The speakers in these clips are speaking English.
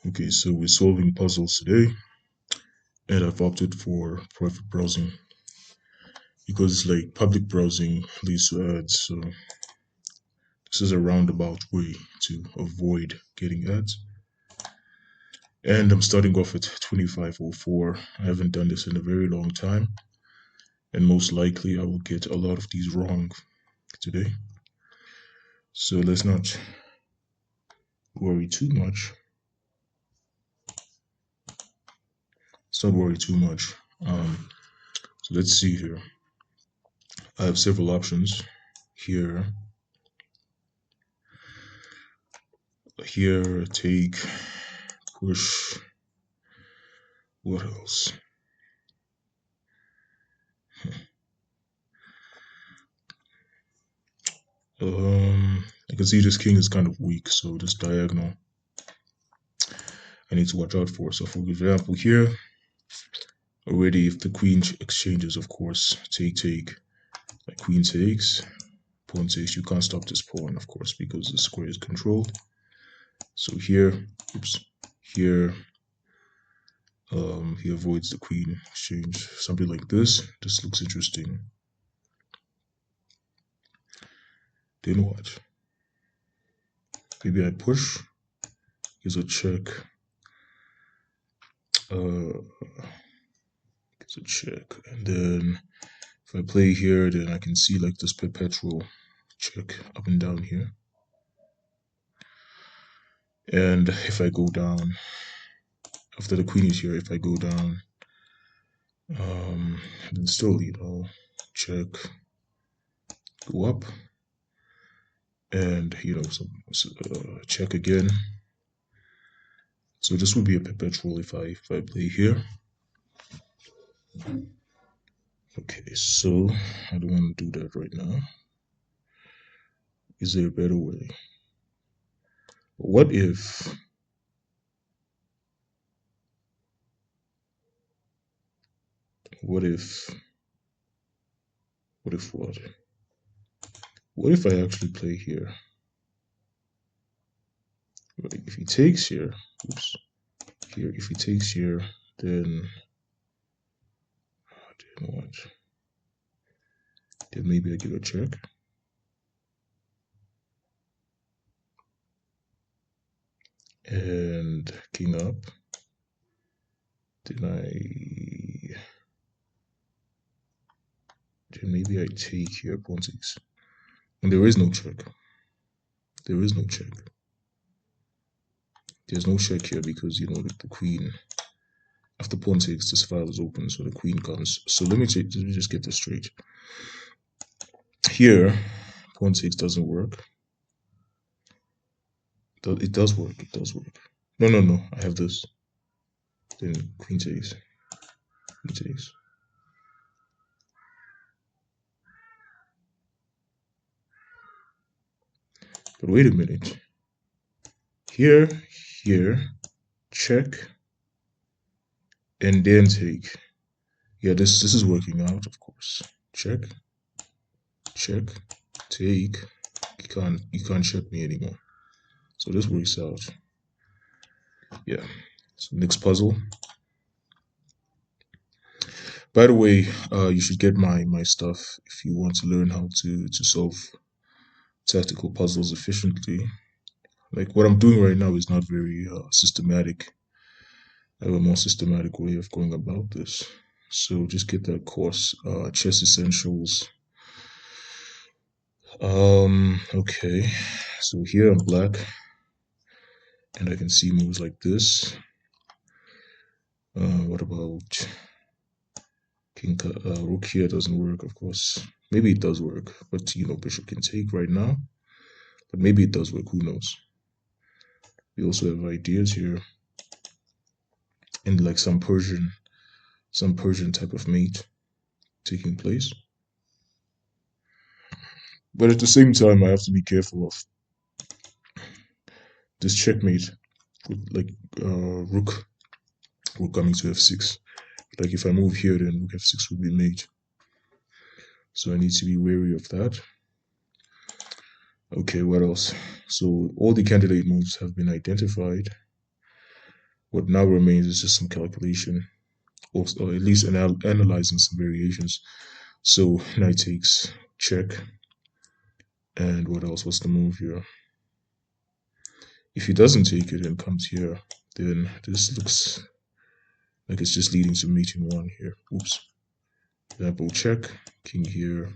Okay, so we're solving puzzles today, and I've opted for private browsing because, like, public browsing leads to ads. So this is a roundabout way to avoid getting ads. And I'm starting off at 2504. I haven't done this in a very long time, and most likely I will get a lot of these wrong today. So let's not worry too much. Let's not worry too much. So let's see here. I have several options here. Here, take, push. What else? I can see this king is kind of weak, so this diagonal I need to watch out for. So for example, here already, if the queen exchanges, of course, take, like queen takes, pawn takes, you can't stop this pawn, of course, because the square is controlled. So here, oops, here, he avoids the queen exchange. Something like this. This looks interesting. Then what? Maybe I push. Here's a check. It's a check, and then if I play here, then I can see like this perpetual check up and down here. And if I go down, after the queen is here, if I go down, then still, check, go up, and check again. So this would be a perpetual if I play here. Okay, so I don't want to do that right now. Is there a better way? What if what? What if I actually play here? Like if he takes here, oops, here, if he takes here, then what? Then maybe I give a check. And king up. Then maybe I take here, pawn takes. And there is no check. There is no check. There's no check here because, the queen, after pawn takes, this file is open, so the queen comes. So let me just get this straight. Here, pawn takes doesn't work. It does work. It does work. No. I have this. Then queen takes. Queen takes. But wait a minute. Here, check, and then take. Yeah, this is working out, of course. Check, take. You can't check me anymore. So this works out. Yeah. So next puzzle. By the way, you should get my stuff if you want to learn how to solve tactical puzzles efficiently. Like what I'm doing right now is not very systematic. I have a more systematic way of going about this. So just get that course, Chess Essentials. Okay. So here I'm black, and I can see moves like this. What about king? Rook here doesn't work, of course. Maybe it does work, but bishop can take right now. But maybe it does work. Who knows? We also have ideas here, and like some Persian type of mate taking place. But at the same time, I have to be careful of this checkmate with like rook coming to f6. Like if I move here, then rook f6 would be mate. So I need to be wary of that. Okay, what else? So all the candidate moves have been identified. What now remains is just some calculation, or at least analyzing some variations. So knight takes, check, and what else? What's the move here? If he doesn't take it and comes here, then this looks like it's just leading to mate in one here. Oops. Example, check, king here,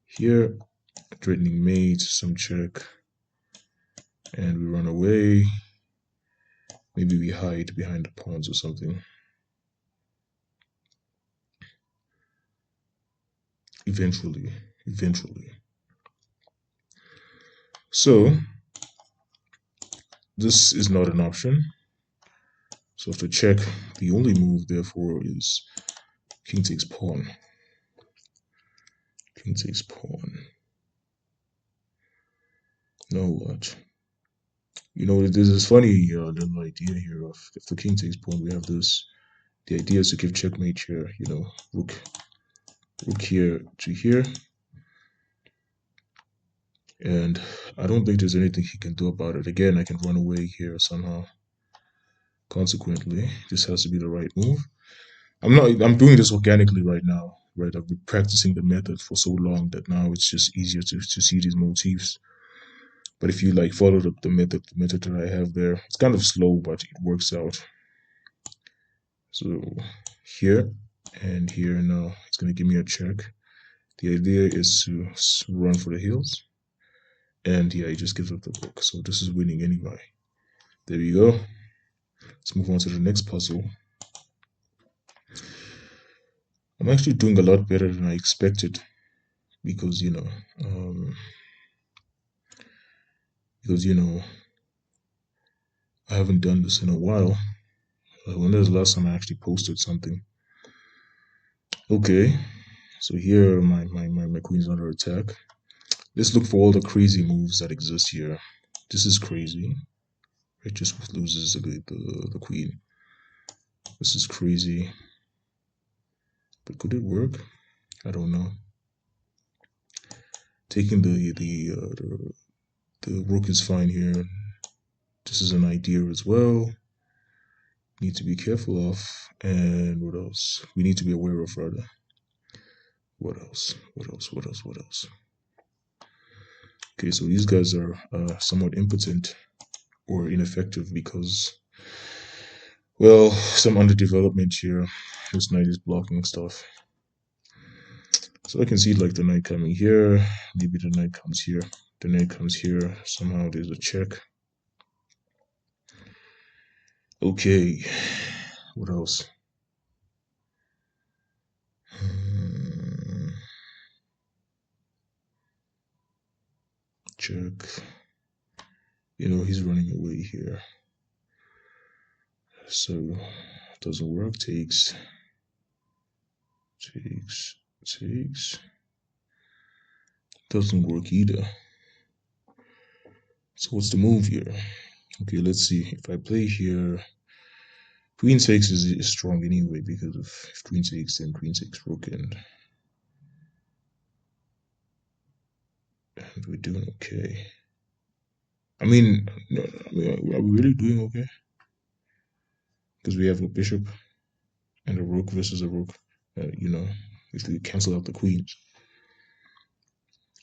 here, threatening mate, some check, and we run away. Maybe we hide behind the pawns or something. Eventually. So this is not an option. So to check, the only move therefore is king takes pawn. King takes pawn. Now what? You know, this is funny little idea here of if the king takes pawn, we have this. The idea is to give checkmate here. You know, rook here to here, and I don't think there's anything he can do about it. Again, I can run away here somehow. Consequently, this has to be the right move. I'm doing this organically right now, right? I've been practicing the method for so long that now it's just easier to see these motifs. But if you like follow the method that I have there, it's kind of slow, but it works out. So here and here now, it's gonna give me a check. The idea is to run for the hills, and yeah, he just gives up the rook. So this is winning anyway. There we go. Let's move on to the next puzzle. I'm actually doing a lot better than I expected because because I haven't done this in a while. When was the last time I actually posted something? Okay, so here my queen's under attack. Let's look for all the crazy moves that exist here. This is crazy. It just loses the queen. This is crazy. But could it work? I don't know. Taking the rook is fine here. This is an idea as well. Need to be careful of. And what else? We need to be aware of rather. What else? Okay, so these guys are somewhat impotent or ineffective because, well, some underdevelopment here. This knight is blocking stuff. So I can see like the knight coming here. Maybe the knight comes here. The knight comes here. Somehow there's a check. Okay, what else? Check. He's running away here. So doesn't work. Takes. Doesn't work either. So what's the move here? Okay, let's see. If I play here, queen takes is strong anyway because if queen takes, then queen takes rook, and we're doing okay. I mean, no, are we really doing okay? Because we have a bishop and a rook versus a rook. If we cancel out the queens.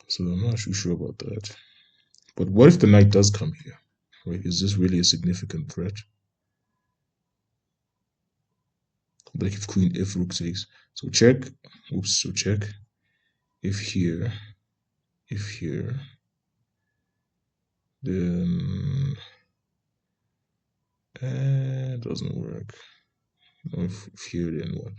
So I'm not too sure about that. But what if the knight does come here? Right? Is this really a significant threat? Like if rook takes. So check. Oops, so check. If here, then it doesn't work. If here, then what?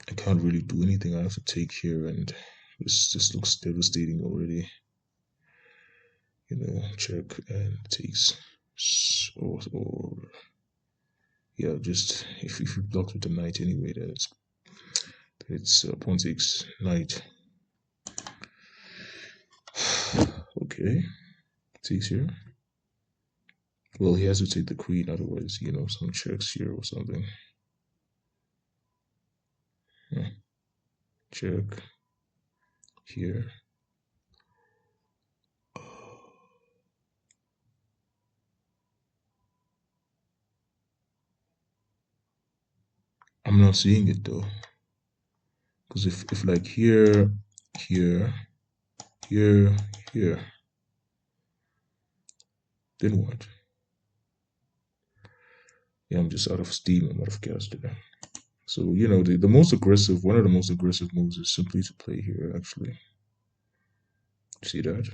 I can't really do anything. I have to take here, and this looks devastating already. Check and takes. Or yeah, just if you block with the knight anyway, then it's pawn takes knight. Okay, takes here. Well, he has to take the queen, otherwise, some checks here or something. Check here. I'm not seeing it though. Because if like here, here, here, here, then what? Yeah, I'm just out of steam. I'm out of gas today. So, you know, the most aggressive, one of the most aggressive moves is simply to play here, actually. See that?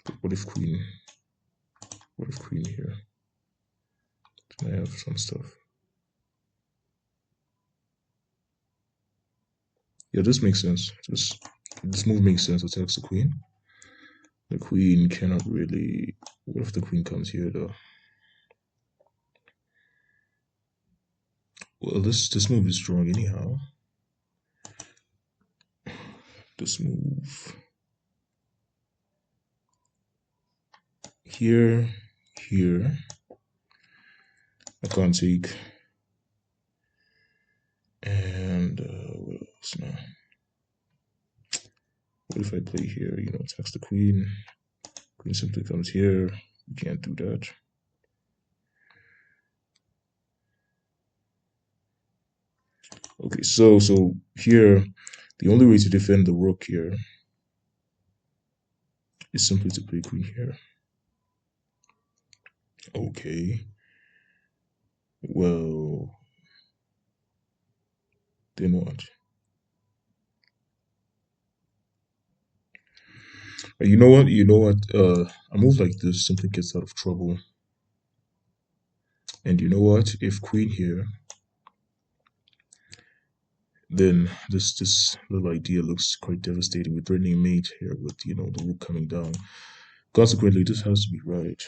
But what if queen here? Then I have some stuff. Yeah, this makes sense. This move makes sense. Attacks the queen. The queen cannot really. What if the queen comes here though? Well, this move is strong anyhow. This move here, here. I can't take. And what else now? What if I play here? You know, attacks the queen. Queen simply comes here. You can't do that. Okay, so here, the only way to defend the rook here is simply to play queen here. Okay. Well, then what? You know what? You know what? A move like this simply gets out of trouble. And you know what? If queen here, then this little idea looks quite devastating with threatening mate here with the rook coming down. Consequently, this has to be right.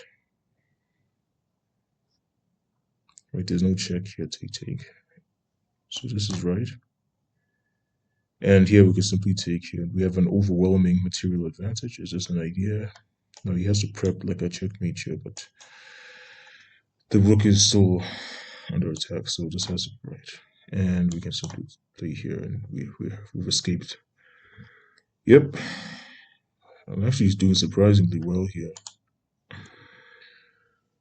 Right? There's no check here. Take. So this is right. And here we can simply take here. We have an overwhelming material advantage. Is this an idea? No, he has to prep like a checkmate here, but the rook is still under attack, so this has to be right. And we can simply play here, and we've escaped. Yep, I'm actually doing surprisingly well here.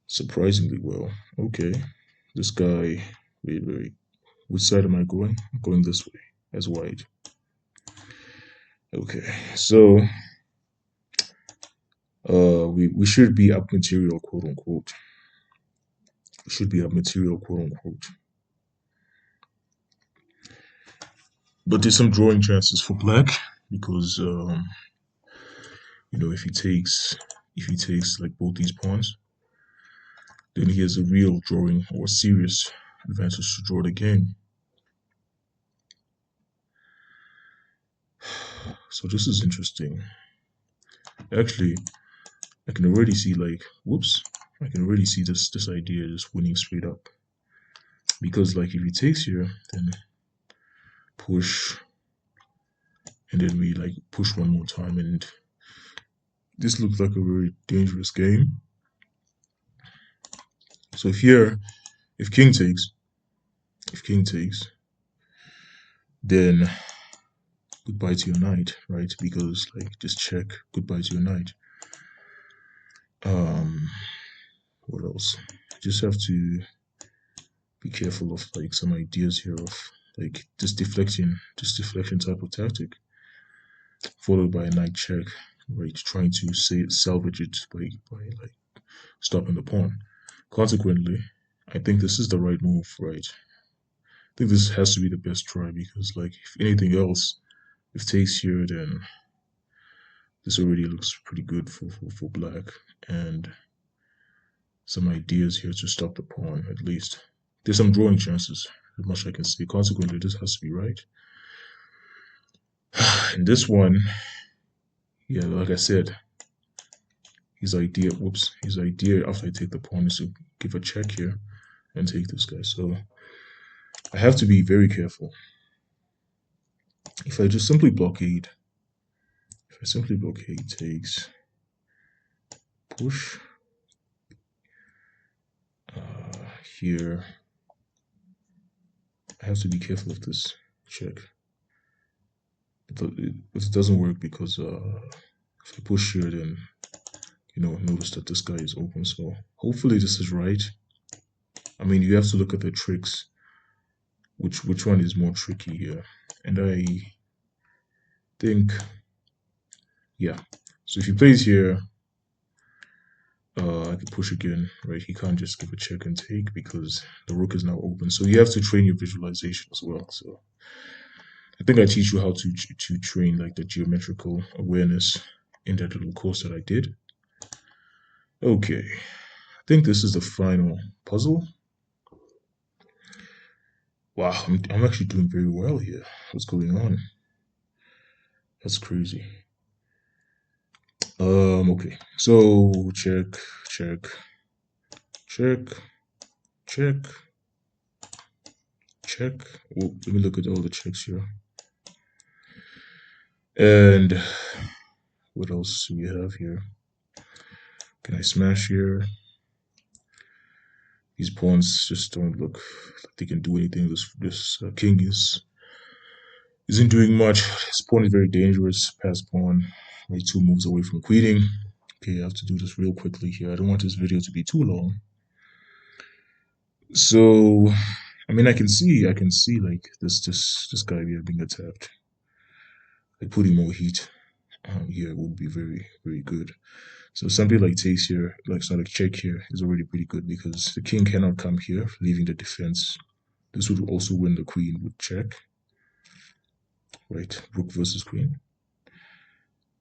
Surprisingly well. Okay, this guy. Wait. Which side am I going? I'm going this way, as white. Okay, so we should be up material, quote unquote. We should be up material, quote unquote. But there's some drawing chances for black because if he takes like both these pawns, then he has a real drawing or serious advantage to draw the game. So this is interesting. Actually, I can already see like whoops. I can already see this idea just winning straight up. Because like if he takes here, then push, and then we like push one more time, and this looks like a very dangerous game. So here, if king takes, then goodbye to your knight, right? Because like just check, goodbye to your knight. What else? Just have to be careful of like some ideas here of like this deflection type of tactic, followed by a knight check, right? Trying to salvage it by like stopping the pawn. Consequently, I think this is the right move, right? I think this has to be the best try because like if anything else, if takes here, then this already looks pretty good for black, and some ideas here to stop the pawn at least. There's some drawing chances, as much I can see. Consequently, this has to be right. And this one, yeah, like I said, his idea after I take the pawn is to give a check here and take this guy. So I have to be very careful. If I just simply blockade, takes, push, here, I have to be careful of this check. It doesn't work because if I push here, then notice that this guy is open. So hopefully this is right. I mean, you have to look at the tricks. Which one is more tricky here? And I think, yeah. So if he plays here, I could push again, right? He can't just give a check and take because the rook is now open. So you have to train your visualization as well. So I think I teach you how to train like the geometrical awareness in that little course that I did. Okay, I think this is the final puzzle. Wow, I'm actually doing very well here. What's going on? That's crazy. Okay. So check, check, check, check, check. Oh, let me look at all the checks here. And what else do we have here? Can I smash here? These pawns just don't look like they can do anything. This king isn't doing much. This pawn is very dangerous. Pass pawn. Only 2 moves away from queening. Okay, I have to do this real quickly here. I don't want this video to be too long. So, I mean, I can see like this guy here being attacked. Like putting more heat here would be very, very good. So something like takes here, like sort of check here, is already pretty good because the king cannot come here, leaving the defense. This would also win the queen with check. Right, rook versus queen.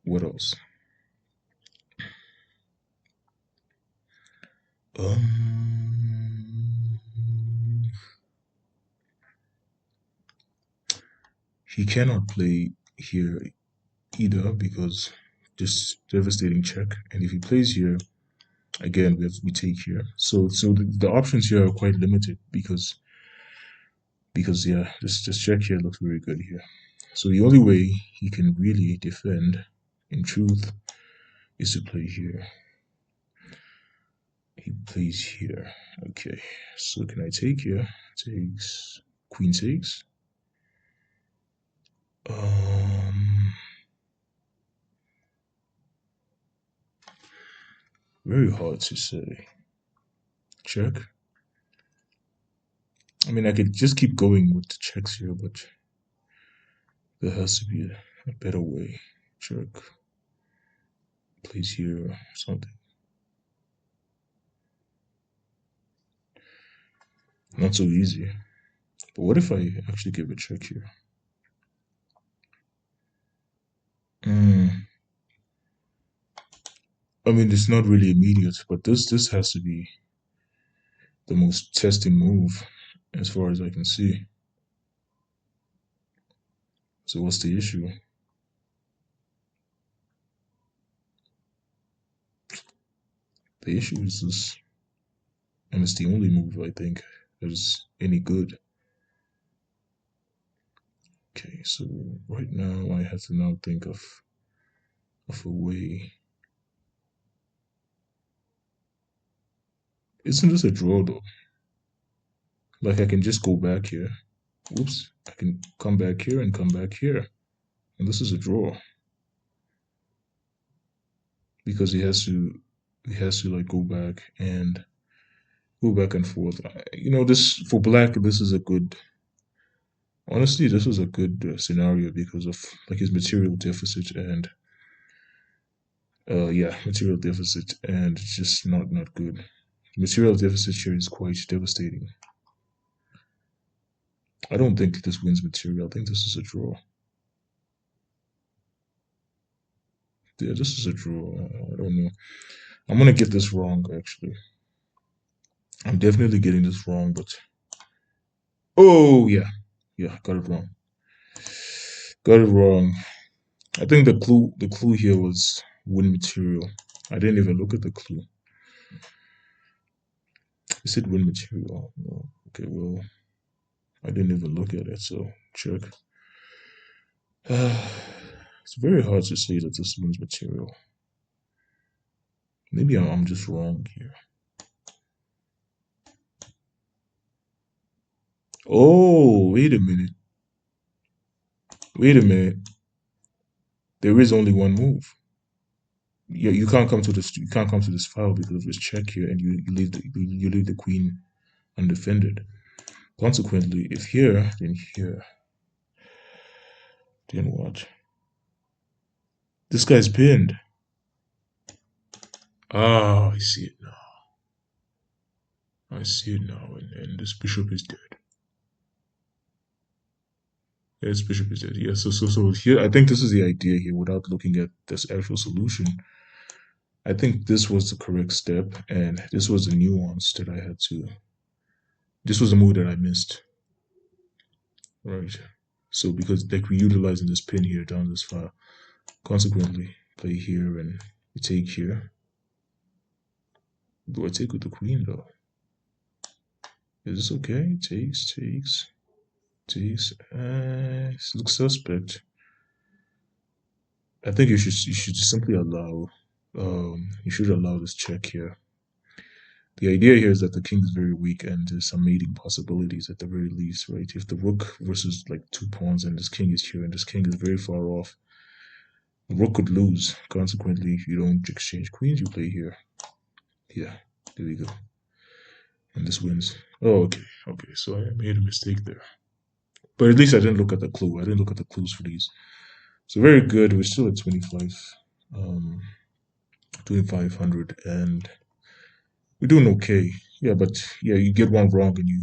What else? Um, he cannot play here either because just devastating check. And if he plays here, again we take here. So the options here are quite limited because yeah, this check here looks very good here. So the only way he can really defend, in truth, is to play here. He plays here. Okay, so can I take here? Takes, queen takes. Um, Very hard to say. Check. I mean, I could just keep going with the checks here, but there has to be a better way. Check. Plays here or something. Not so easy. But what if I actually give a check here? Mm, I mean, it's not really immediate, but this has to be the most testing move as far as I can see. So what's the issue? The issue is this, and it's the only move I think that is any good. Okay, so right now I have to now think of a way. Isn't this a draw though? Like I can just go back here. Whoops. I can come back here and come back here. And this is a draw. Because he has to like go back and forth. You know, this for black, this is a good honestly, this was a good scenario because of like his material deficit and yeah, material deficit and it's just not good. Material deficit here is quite devastating. I don't think this wins material. I think this is a draw. Yeah, this is a draw. I don't know. I'm gonna get this wrong actually. I'm definitely getting this wrong, but oh yeah, yeah, got it wrong. Got it wrong. I think the clue here was win material. I didn't even look at the clue. It said win material. No. Okay, well, I didn't even look at it, so check. It's very hard to say that this wins material. Maybe I'm just wrong here. Oh, wait a minute. Wait a minute. There is only one move. Yeah, you can't come to this. You can't come to this file because of this check here, and you leave the queen undefended. Consequently, if here, then what? This guy's pinned. Ah, I see it now. I see it now, and this bishop is dead. Yes, bishop is dead. Yeah, so here, I think this is the idea here without looking at this actual solution. I think this was the correct step, and this was the nuance that I had to. This was the move that I missed, right? So because like we're utilizing this pin here down this file, consequently play here and we take here. Do I take with the queen though? Is this okay? Takes. Looks suspect. I think you should simply allow you should allow this check here. The idea here is that the king is very weak and there's some mating possibilities at the very least, right? If the rook versus like two pawns and this king is here and this king is very far off, the rook could lose. Consequently, if you don't exchange queens, you play here. Yeah, there we go. And this wins. Oh, okay. So I made a mistake there. But at least I didn't look at the clue. I didn't look at the clues for these. So very good. We're still at 25, 2,500, and we're doing okay. Yeah, but yeah, you get one wrong and you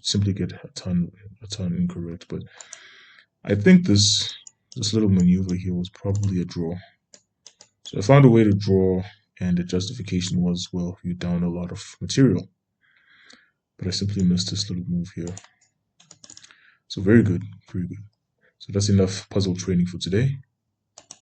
simply get a ton incorrect. But I think this little maneuver here was probably a draw. So I found a way to draw, and the justification was, well, you down a lot of material. But I simply missed this little move here. So very good, very good. So that's enough puzzle training for today.